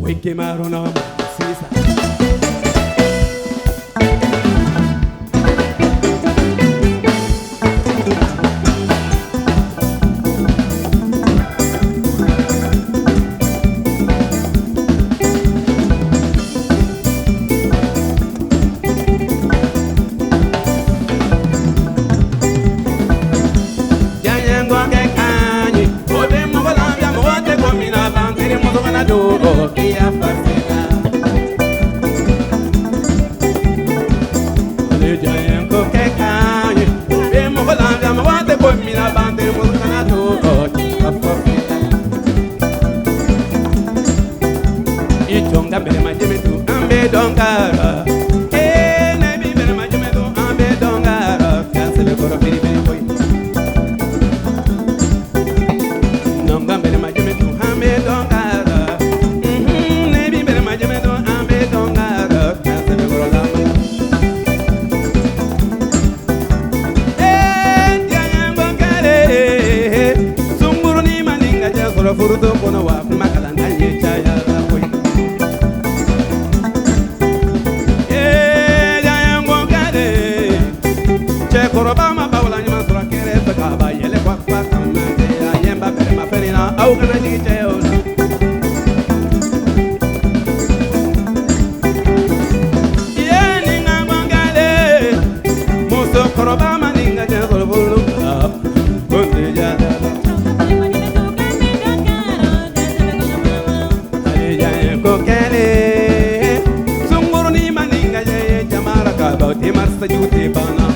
Wiki maruna sisa. Ichonga bere majimetu ambe dongara. Nebi bere majimetu ambe dongara. Kansele koro biri biri boy. Nonga bere majimetu ambe dongara. Nebi bere majimetu ambe dongara. Kansele koro lama. Diango kare. Sunguru ni maninga jasoro furuto kono wa makalanga yechaya. Korobama bawla nyama sura kere peka ba yele kwa kwa kamande ya yemba bere maferina au kana jigi cheo ye ninga ngangale muso korobama ninga jasoro bulu konde jada ya kokele sunguru ni maninga ye jamara ka ba te marsa jute bana.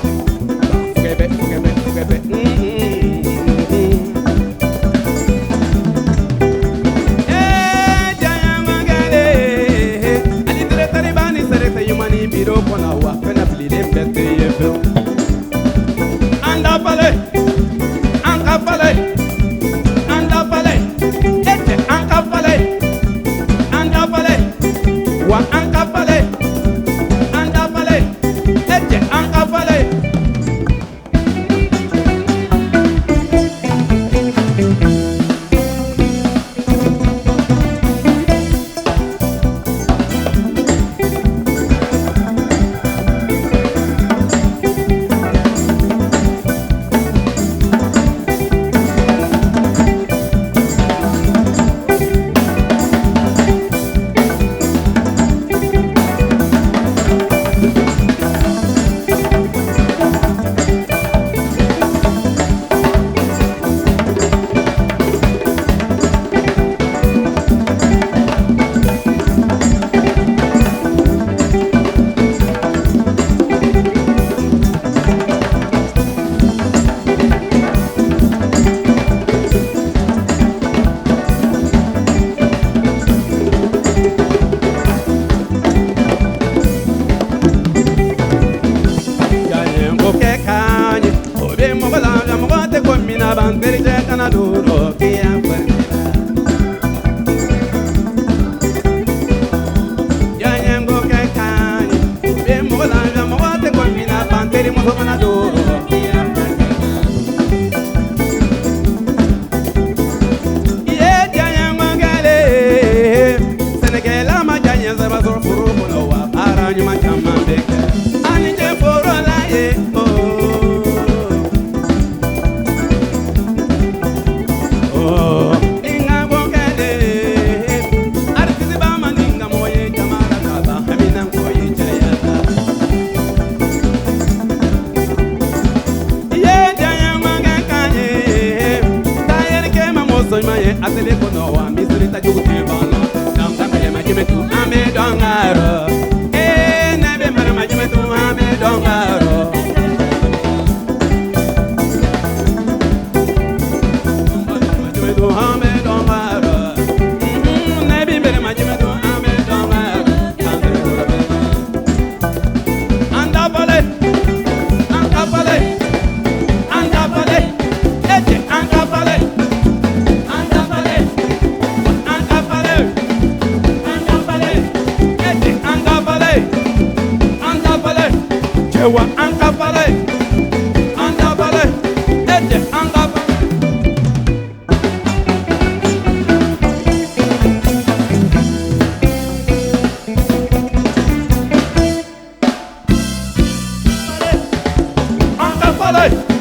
Atele kono wa misiri ta juguti bala. Nanga bere majimetu ame dongaro. Nebe bere majimetu ame dongaro. Majimetu ame dongaro. Nebe bere majimetu ame dongaro. Anda pale, anda pale, anda pale, eche anda pale. Ewa anga pale, ete anga Fala aí.